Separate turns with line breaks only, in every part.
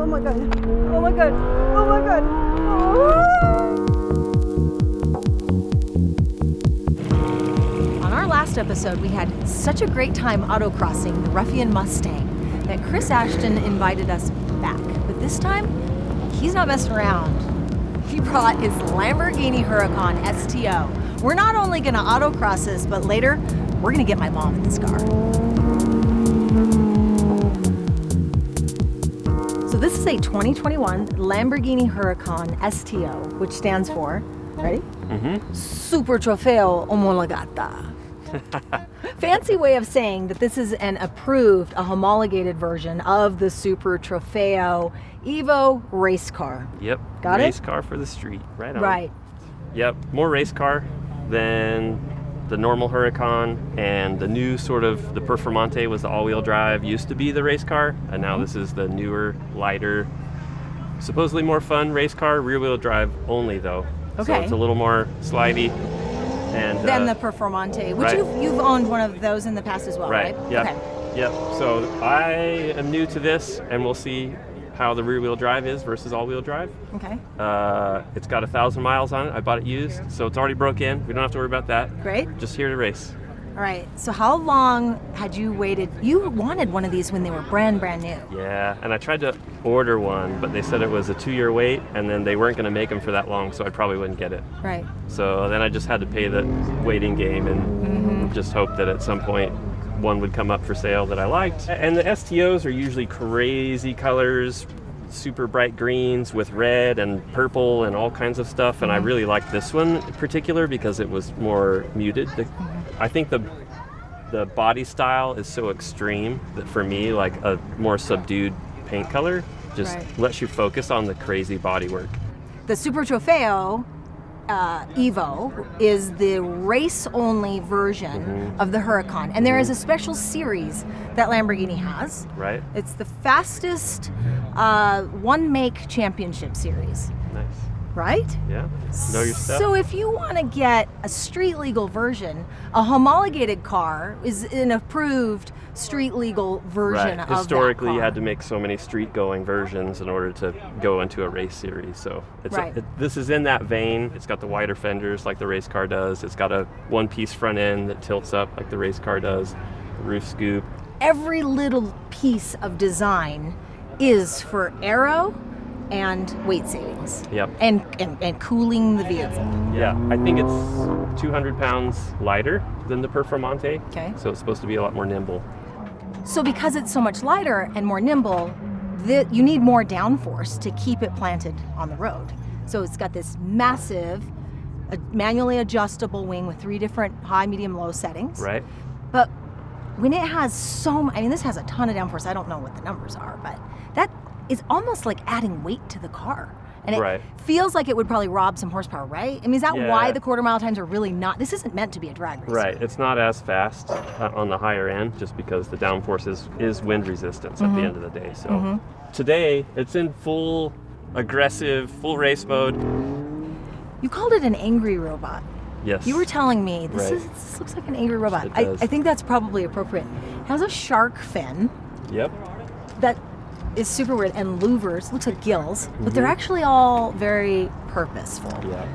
Oh my god. Oh my god. Oh my god. On our last episode, we had such a great time autocrossing the Ruffian Mustang that Chris Ashton invited us back. But this time, he's not messing around. He brought his Lamborghini Huracan STO. We're not only gonna autocross this, but later, we're gonna get my mom in this car. So this is a 2021 Lamborghini Huracan STO, which stands for, ready? Super Trofeo Omologata. Fancy way of saying that this is an approved, a homologated version of the Super Trofeo Evo race car.
Yep.
Got
race
it?
car for the street. Right on.
Right.
Yep. More race car than the normal Huracan, and the new sort of, the Performante was the all-wheel drive, used to be the race car, and now this is the newer, lighter, supposedly more fun race car, rear-wheel drive only though.
Okay.
So it's a little more slidey. And
Than the Performante, which
right.
you've owned one of those in the past as well, right?
Yep.
Okay.
Yep. So I am new to this, and we'll see how the rear-wheel drive is versus all-wheel drive.
Okay.
It's got 1,000 miles on it. I bought it used, so it's already broke in. We don't have to worry about that.
Great.
Just here to race.
All right. So how long had you waited? You wanted one of these when they were brand new.
Yeah, and I tried to order one, but they said it was a 2-year wait, and then they weren't going to make them for that long, so I probably wouldn't get it.
Right.
So then I just had to pay the waiting game and just hope that at some point one would come up for sale that I liked. And the STOs are usually crazy colors, super bright greens with red and purple and all kinds of stuff, and I really liked this one in particular because it was more muted. I think the body style is so extreme that for me, like a more subdued paint color just lets you focus on the crazy bodywork.
The Super Trofeo Evo is the race-only version of the Huracan, and there is a special series that Lamborghini has.
Right.
It's the fastest one-make championship series.
Nice.
Right?
Yeah. Know your stuff.
So if you want to get a street legal version, a homologated car is an approved street legal version of
Historically,
that car.
you had to make so many street going versions in order to go into a race series. So it's this is in that vein. It's got the wider fenders like the race car does. It's got a one-piece front end that tilts up like the race car does. The roof scoop. Every
little piece of design is for aero and weight savings.
Yep.
And cooling the vehicle.
Yeah, I think it's 200 pounds lighter than the Performante.
Okay.
So it's supposed to be a lot more nimble.
So because it's so much lighter and more nimble, you need more downforce to keep it planted on the road. So it's got this massive, manually adjustable wing with 3 different high, medium, low settings.
Right.
But when it has this has a ton of downforce. I don't know what the numbers are, but that is almost like adding weight to the car. And it feels like it would probably rob some horsepower, right? I mean, is that why the quarter-mile times are really not... This isn't meant to be a drag race.
Right. It's not as fast on the higher end just because the downforce is wind resistance at the end of the day. So today, it's in full aggressive, full race mode.
You called it an angry robot.
Yes.
You were telling me this looks like an angry robot. I think that's probably appropriate. It has a shark fin.
Yep.
That is super weird, and louvers, looks like gills, but they're actually all very purposeful.
Yeah.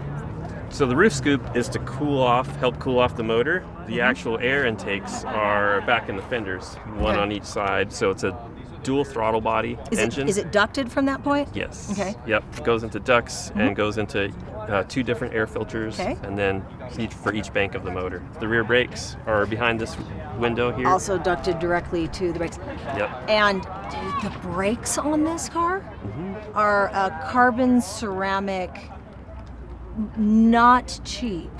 So the roof scoop is to help cool off the motor. The actual air intakes are back in the fenders, one on each side. So it's a dual throttle body engine.
Is it ducted from that point?
Yes.
Okay.
Yep. It goes into ducts and goes into 2 different air filters, and then for each bank of the motor. The rear brakes are behind this window here.
Also ducted directly to the brakes.
Yep.
And dude, the brakes on this car are a carbon ceramic, not cheap.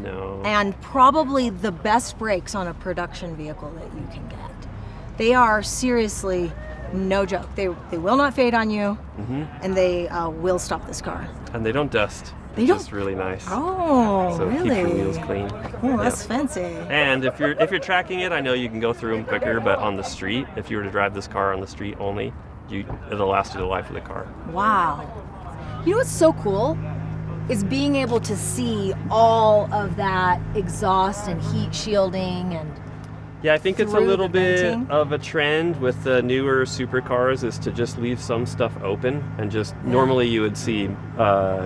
No.
And probably the best brakes on a production vehicle that you can get. They are seriously no joke. They will not fade on you, and they will stop this car.
And they don't dust.
They don't.
It's really nice.
Oh,
so
really?
Keep your wheels clean.
Oh, that's fancy.
And if you're tracking it, I know you can go through them quicker, but on the street, if you were to drive this car on the street only, it'll last you the life of the car.
Wow. You know what's so cool? Is being able to see all of that exhaust and heat shielding and
Yeah, I think it's a
through
little
the
bit
venting?
of a trend with the newer supercars is to just leave some stuff open and just normally you would see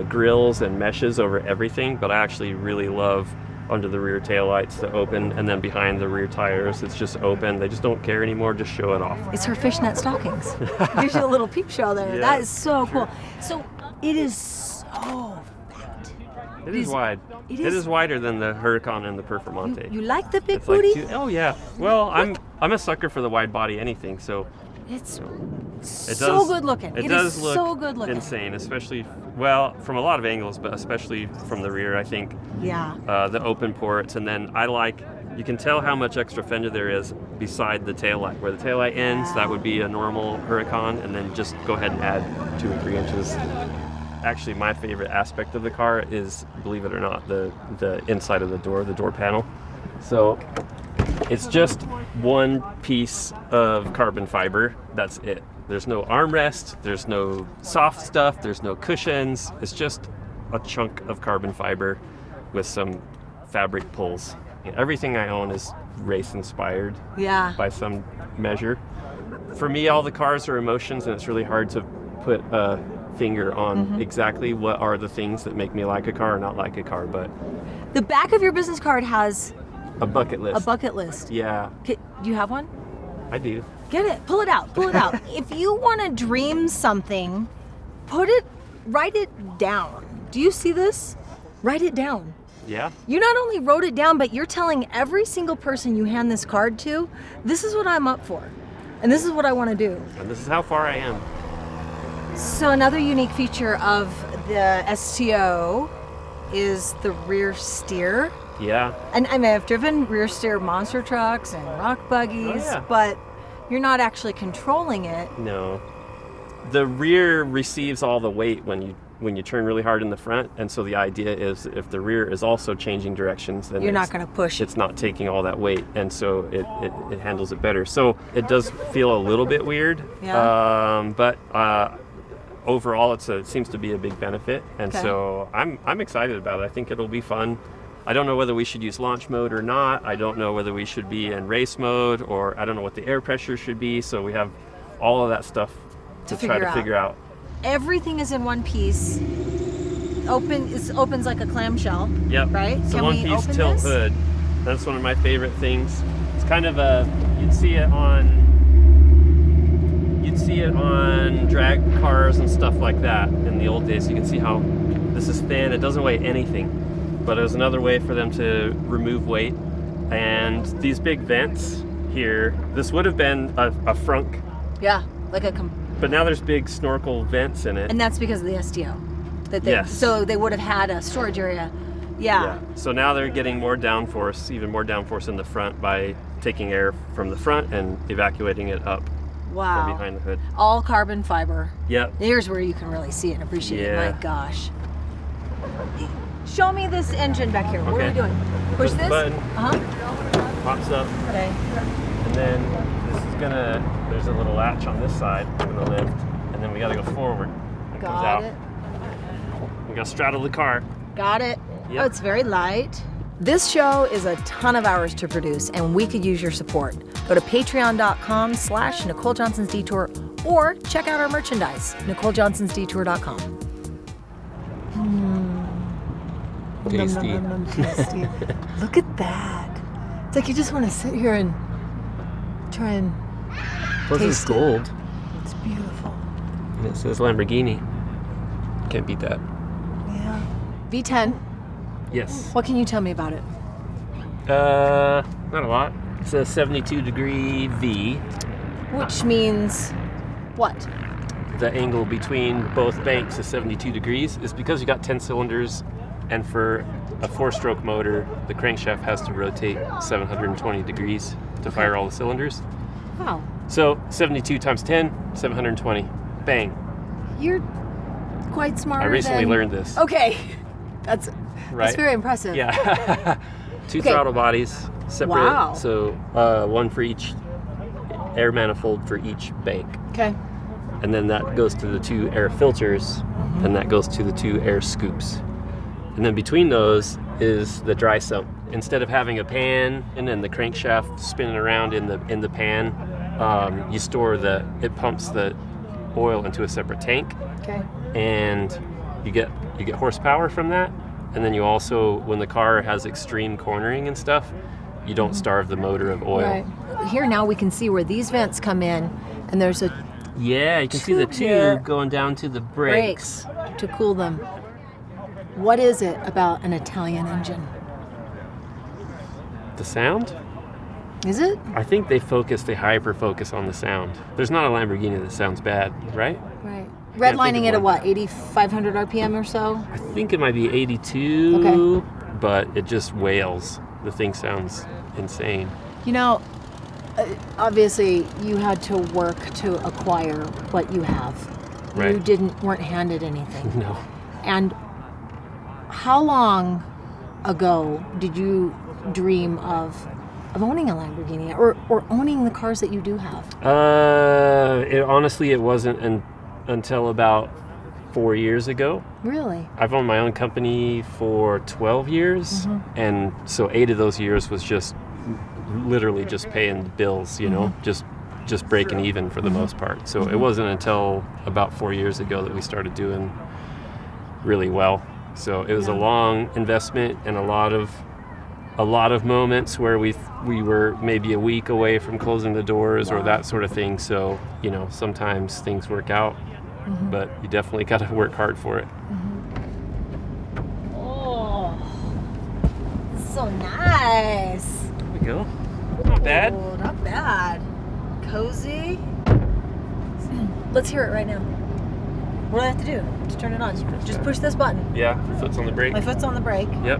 grills and meshes over everything, but I actually really love under the rear taillights to open, and then behind the rear tires it's just open. They just don't care anymore, just show it off.
It's her fishnet stockings. Gives you a little peep show there.
Yeah,
That is so cool. So it is so fat.
It is wide.
it
It
is-
is wider than the Huracan and the Performante.
You like the big
It's like
booty?
oh yeah. Well, I'm a sucker for the wide body anything, so
It's
it
so
does,
good looking.
It
It
does
is
look
so good looking.
insane, especially from a lot of angles, but especially from the rear. I think
Yeah.
the open ports, and then you can tell how much extra fender there is beside the taillight. Where the taillight ends, that would be a normal Huracan, and then just go ahead and add 2 or 3 inches. Actually, my favorite aspect of the car is, believe it or not, the inside of the door panel. So it's just one piece of carbon fiber. That's it. There's no armrest, there's no soft stuff, there's no cushions. It's just a chunk of carbon fiber with some fabric pulls. Everything I own is race inspired
Yeah.
by some measure. For me, all the cars are emotions, and it's really hard to put a finger on exactly what are the things that make me like a car or not like a car, but
The back of your business card has
a bucket list.
a bucket list.
Yeah,
Do you have one?
I do.
Get it. Pull it out. Pull it out. If you want to dream something, write it down. Do you see this? Write it down.
Yeah.
You not only wrote it down, but you're telling every single person you hand this card to, this is what I'm up for. And this is what I want to do.
And this is how far I am.
So another unique feature of the STO is the rear steer.
Yeah.
And I mean, I've driven rear steer monster trucks and rock buggies,
Oh, yeah.
but you're not actually controlling it.
No. The rear receives all the weight when you turn really hard in the front, and so the idea is if the rear is also changing directions, then
You're not going to push it.
it's not taking all that weight, and so it handles it better. So it does feel a little bit weird,
Yeah.
but overall it seems to be a big benefit, and
Okay.
so I'm excited about it. I think it'll be fun. I don't know whether we should use launch mode or not. I don't know whether we should be in race mode, or I don't know what the air pressure should be. So we have all of that stuff to try to figure out.
Everything is in one piece. It opens like a clamshell.
Yep.
Right?
It's a
Can we
one-piece
open
tilt
this?
hood. That's one of my favorite things. It's kind of you'd see it on drag cars and stuff like that in the old days. You can see how this is thin. It doesn't weigh anything, but it was another way for them to remove weight. And these big vents here, this would have been a frunk,
Yeah, like
but now there's big snorkel vents in it.
and that's because of the STO.
Yes.
So they would have had a storage area. Yeah.
So now they're getting more downforce, even more downforce in the front by taking air from the front and evacuating it up
Wow.
from behind the hood.
All carbon fiber.
Yep.
Here's where you can really see it and appreciate it.
Yeah.
My gosh. Show me this engine back here. What are
Okay.
we doing? Push
Push the
this?
button.
Uh-huh.
Pops up,
Okay.
and then there's a little latch on this side, gonna lift, and then we gotta go forward. It comes
Got
out.
it.
We gotta straddle the car.
Got it.
Yep.
Oh, it's very light. This show is a ton of hours to produce, and we could use your support. Go to patreon.com/Nicole Johnson's Detour, or check out our merchandise, NicoleJohnson'sDetour.com.
Tasty.
Tasty. Look at that. It's like you just want to sit here and try and
Plus it's
taste it.
gold,
It's beautiful.
and it says Lamborghini. Can't beat that.
Yeah. V10.
Yes.
What can you tell me about it?
Not a lot. It's a 72-degree V.
Which means what?
The angle between both banks is 72 degrees is because you got 10 cylinders, and for a 4-stroke motor, the crankshaft has to rotate 720 degrees to fire all the cylinders.
Wow.
So 72 times 10, 720. Bang.
You're quite smarter
I recently
than...
learned this.
Okay. That's
Right?
very impressive.
Yeah. Two
Okay.
throttle bodies separate.
Wow.
So one for each air manifold for each bank.
Okay.
And then that goes to the 2 air filters, and that goes to the 2 air scoops. And then between those is the dry sump instead of having a pan and then the crankshaft spinning around in the pan, you store it pumps the oil into a separate tank,
Okay.
and you get horsepower from that. And then you also, when the car has extreme cornering and stuff, you don't starve the motor of oil.
Right. Here now we can see where these vents come in, and there's a
Yeah, you can see the
Tube here.
tube going down to the brakes.
to cool them. What is it about an Italian engine?
The sound?
Is it?
I think they hyper focus on the sound. There's not a Lamborghini that sounds bad, right?
Right.
think
Redlining
of
it at
one.
what, 8,500 RPM or so?
I think it might be 82, but it just wails. The thing sounds insane.
You know, obviously you had to work to acquire what you have.
Right.
You weren't handed anything.
No.
And how long ago did you dream of owning a Lamborghini or owning the cars that you do have?
Honestly, it wasn't until about 4 years ago.
Really?
I've owned my own company for 12 years, and so 8 of those years was just literally just paying bills, you know, just breaking even for the most part. So it wasn't until about 4 years ago that we started doing really well. So it was a long investment and a lot of moments where we were maybe a week away from closing the doors or that sort of thing. So, you know, sometimes things work out, but you definitely got to work hard for it.
Oh, so nice.
There we go. Not bad.
Oh, not bad. Cozy. Let's hear it right now. What do I have to do to turn it on? Just push this button.
Yeah, foot's on the brake.
My foot's on the brake.
Yep.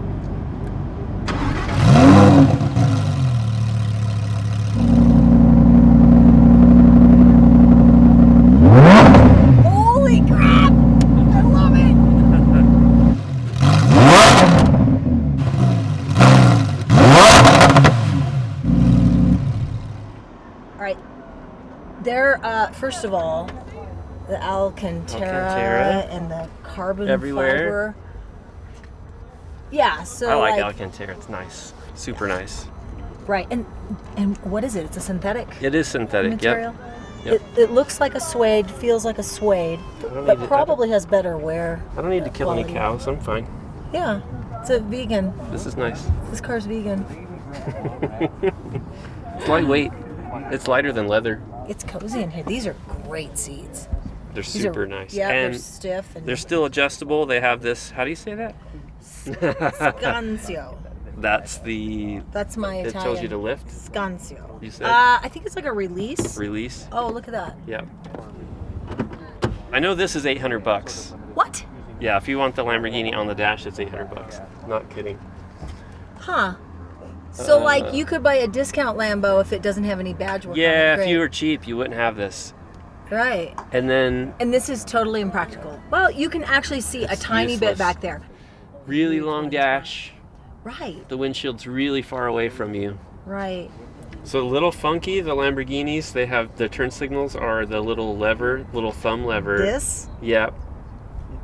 Holy crap! I love it! All right. There, first of all, the Alcantara and the carbon
Everywhere.
fiber. Yeah, so
I like Alcantara. It's nice. Super nice.
Right, and what is it? It's a synthetic
It is synthetic.
material.
Yep.
It looks like a suede, feels like a suede, but
need it.
probably has better wear.
I don't need to kill any
Quality.
cows. I'm fine.
Yeah, it's a vegan.
This is nice.
This car's vegan.
It's lightweight. It's lighter than leather.
It's cozy in here. These are great seats.
They're
These
super
are,
nice.
Yeah,
and
they're stiff. And
they're still adjustable. They have this. How do you say that?
Scancio.
That's the.
That's my
It
Italian.
tells you to lift.
Scancio.
You said?
I think it's like a release.
Release.
Oh, look at that.
Yep. I know this is $800.
What?
Yeah, if you want the Lamborghini on the dash, it's $800. Not kidding.
Huh. So, like, you could buy a discount Lambo if it doesn't have any badge work on it.
Yeah, if
Great.
you were cheap, you wouldn't have this.
Right.
And then
And this is totally impractical. Well, you can actually see a
It's
tiny bit
useless.
back there.
really long dash.
Right.
The windshield's really far away from you.
Right.
So a little funky, the Lamborghinis, they have the turn signals are the little thumb lever.
This?
Yep.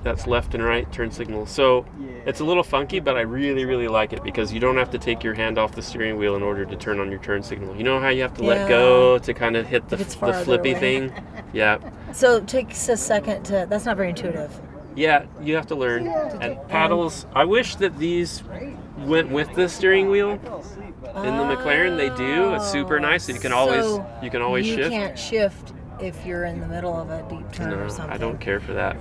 That's left and right turn signals. So it's a little funky, but I really, really like it because you don't have to take your hand off the steering wheel in order to turn on your turn signal. You know how you have to let go to kind of hit the
If it's farther
flippy
away.
thing? Yeah.
So it takes a second to. That's not very intuitive.
Yeah, you have to learn. And paddles, I wish that these went with the steering wheel. In the McLaren, they do. It's super nice. So you can always
You
shift.
can't shift if you're in the middle of a deep turn or
No,
something.
I don't care for that.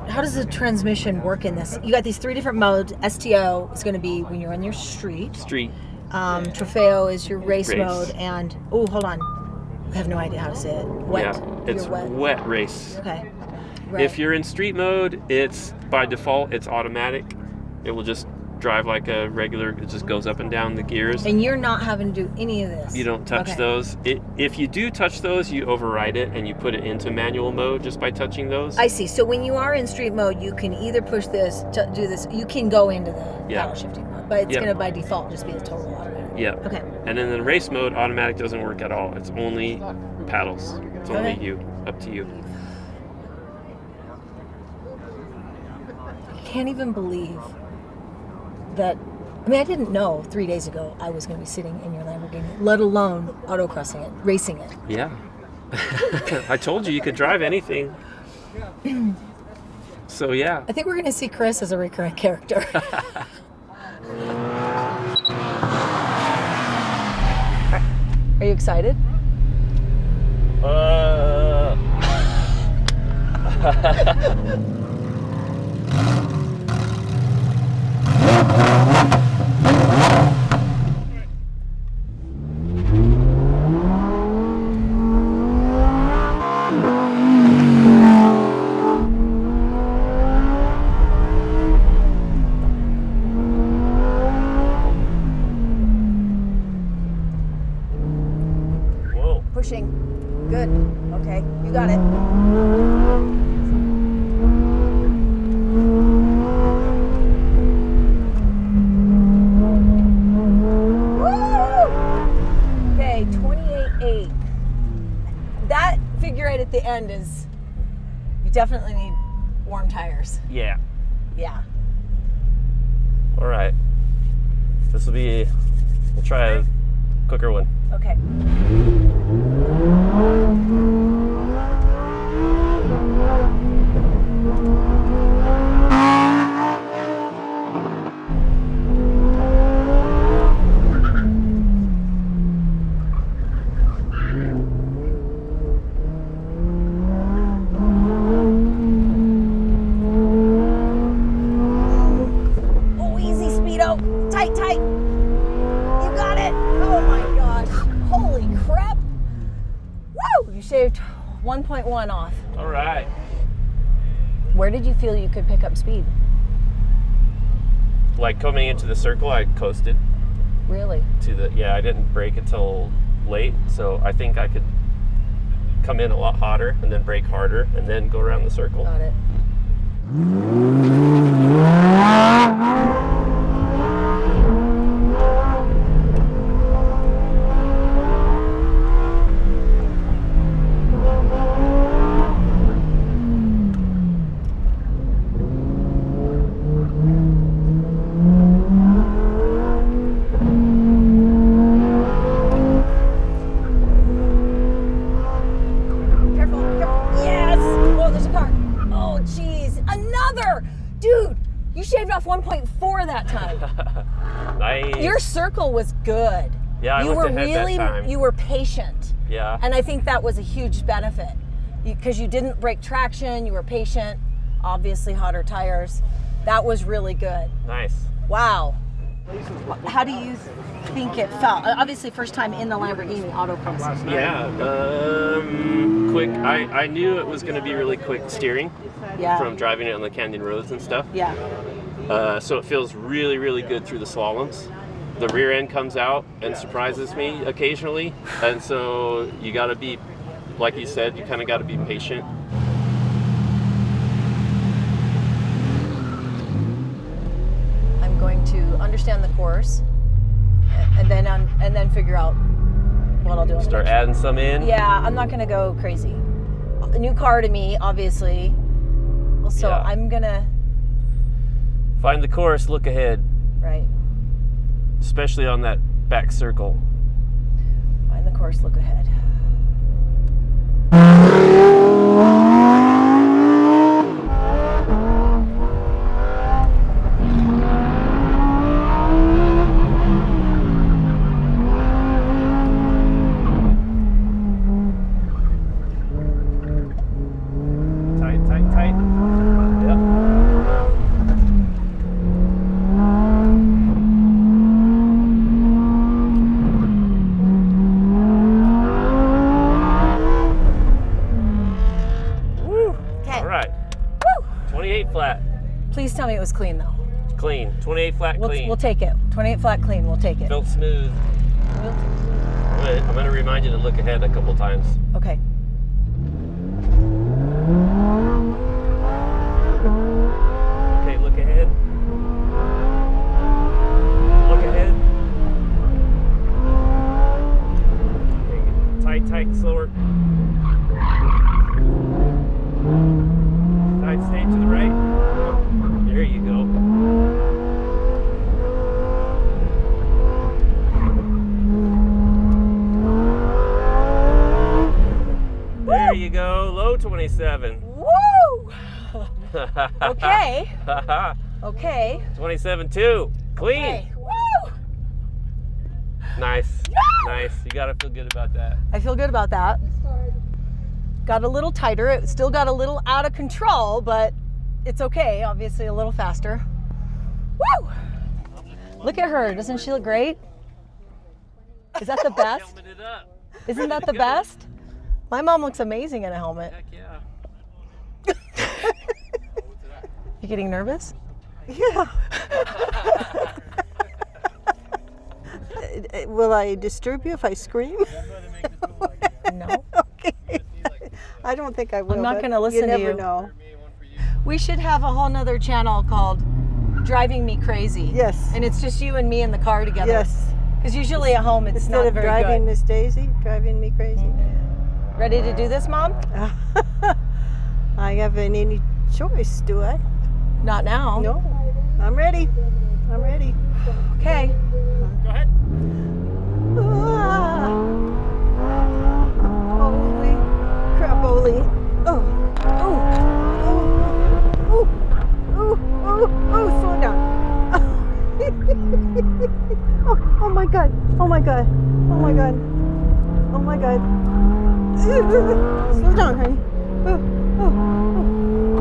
How does the transmission work in this? You got these 3 different modes. STO is going to be when you're on your street.
Street.
Trofeo is your race
Race.
mode. And, oh, hold on. I have no idea how to say it. Wet.
Yeah, it's
You're
wet race.
Okay. Right.
If you're in street mode, it's by default, it's automatic. It will just drive like a regular, it just goes up and down the gears.
And you're not having to do any of this.
You don't touch
Okay.
those. If you do touch those, you override it and you put it into manual mode just by touching those.
I see. So when you are in street mode, you can either push this to do this. You can go into the paddle shifting mode, but it's
Yeah.
going to by default just be a total automatic.
Yeah.
Okay.
And then in race mode, automatic doesn't work at all. It's only paddles. It's only
Okay.
you, up to you.
I can't even believe that I mean, I didn't know 3 days ago I was going to be sitting in your Lamborghini, let alone autocrossing it, racing it.
Yeah. I told you could drive anything. So yeah.
I think we're going to see Chris as a recurrent character. Are you excited?
Whoa.
Pushing. Good. Okay, you got it. Woo! Okay, 28.8. That figure eight at the end is, you definitely need warm tires.
Yeah.
Yeah.
All right. We'll try a quicker one.
Okay. Oh, easy, Speedo. Tight, tight. You got it. Oh my gosh. Holy crap. Woo! You shaved 1.1 off.
All right.
Where did you feel you could pick up speed?
Like coming into the circle, I coasted
Really?
I didn't brake until late, so I think I could come in a lot hotter and then brake harder and then go around the circle.
Got it. Careful, careful. Yes! Oh, there's a car. Oh, jeez. Another! Dude, you shaved off 1.4 that time.
Nice.
Your circle was good.
Yeah, I
you
looked
were
ahead that
really,
time.
you were patient.
Yeah.
And I think that was a huge benefit because you didn't break traction, you were patient, obviously hotter tires. That was really good.
Nice.
Wow. How do you think it felt? Obviously, first time in the Lamborghini autocross.
Yeah. Quick. I knew it was going to be really quick steering
Yeah.
from driving it on the canyon roads and stuff.
Yeah.
So it feels really, really good through the slaloms. The rear end comes out and surprises me occasionally, and so you got to be, like you said, you kind of got to be patient.
I'm going to understand the course, and then figure out what I'll do. on the
Start
next
adding some in.
Yeah, I'm not gonna go crazy. A new car to me, obviously. So
Yeah.
I'm gonna,
Find the course, look ahead,
right,
especially on that back circle.
find the course, look ahead.
Tight, tight, tight. Yep. Woo.
Okay.
All right.
Woo!
28 flat,
Please tell me it was clean though.
clean. 28 flat, clean.
We'll take it. 28 flat clean, we'll take it.
Felt smooth. I'm gonna remind you to look ahead a couple times.
Okay.
Okay, look ahead. Look ahead. Okay, tight, tight, slower. Tight, stay to the right. There you go.
Woo! Okay. Okay.
27.2. Clean.
Okay. Woo!
Nice. Nice. You gotta feel good about that.
I feel good about that. Got a little tighter. It still got a little out of control, but it's okay. Obviously a little faster. Woo! Look at her. Doesn't she look great? Is that the best?
Helmet it up.
Isn't that the best? My mom looks amazing in a helmet.
Heck yeah.
You getting nervous?
Yeah. Will I disturb you if I scream?
No.
Okay. I don't think I will.
I'm not
but
going to listen
you
to
never
you.
know.
We should have a whole nother channel called Driving Me Crazy.
Yes.
And it's just you and me in the car together.
Yes.
Because usually at home it's
Instead
not
of
very
driving
good.
Miss Daisy, driving me crazy.
Ready to do this, Mom?
I haven't any choice, do I?
Not now.
No. I'm ready. I'm ready.
Okay.
Go ahead.
Ah. Holy crap, Oli. Oh. Oh. Oh. Oh. Oh. Oh. Slow down. Oh my God. Oh my God. Oh my God. Oh my God. Slow down, honey. Oh. Oh.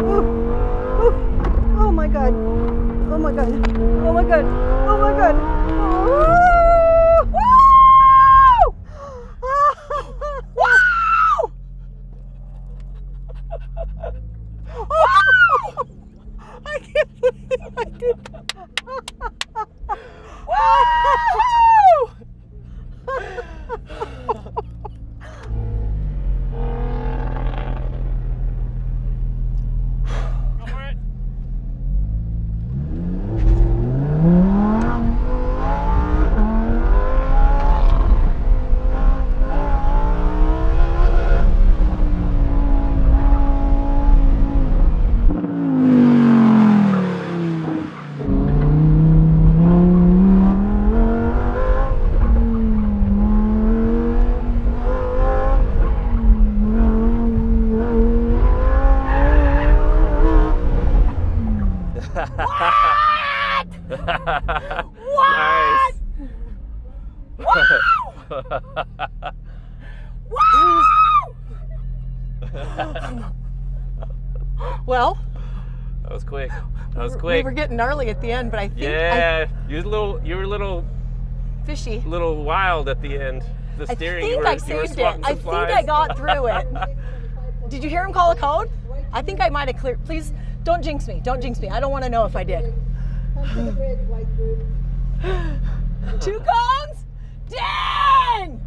Oh. Oh. Oh my God. Oh my God. Oh my God. Oh my God. Oh. Woo! Wow! I can't believe I did.
Go for it.
What? Well,
That was quick. That was
we
quick.
were getting gnarly at the end, but I think
Yeah, you were a little
fishy.
wild at the end. The
I
steering.
think
you were,
I
you were
saved it.
swapping
I
some
think
flies.
I got through it. Did you hear him call a code? I think I might have cleared. Please don't jinx me. Don't jinx me. I don't want to know if I did. 2 cones? Dang!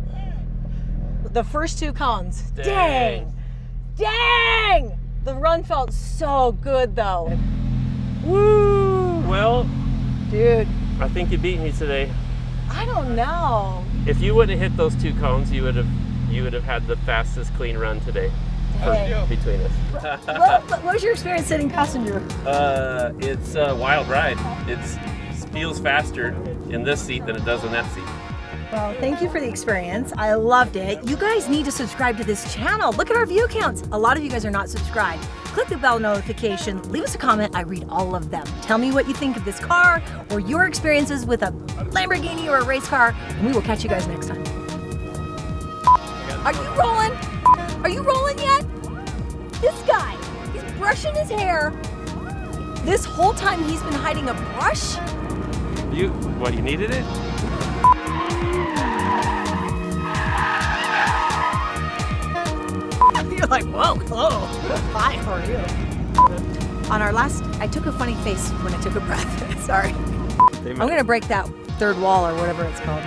The first 2 cones.
Dang.
Dang! The run felt so good though.
Woo! Well,
Dude,
I think you beat me today.
I don't know.
If you wouldn't have hit those 2 cones, you would have had the fastest clean run today
Dang.
between us.
What was your experience sitting passenger?
It's a wild ride. It feels faster in this seat than it does in that seat.
Well, thank you for the experience. I loved it. You guys need to subscribe to this channel. Look at our view counts. A lot of you guys are not subscribed. Click the bell notification, leave us a comment. I read all of them. Tell me what you think of this car or your experiences with a Lamborghini or a race car, and we will catch you guys next time. Are you rolling? Are you rolling yet? This guy, he's brushing his hair. This whole time he's been hiding a brush?
You needed it?
You're like, whoa, hello. Hi, how are you? On our last, I took a funny face when I took a breath. Sorry. I'm gonna break that third wall or whatever it's called.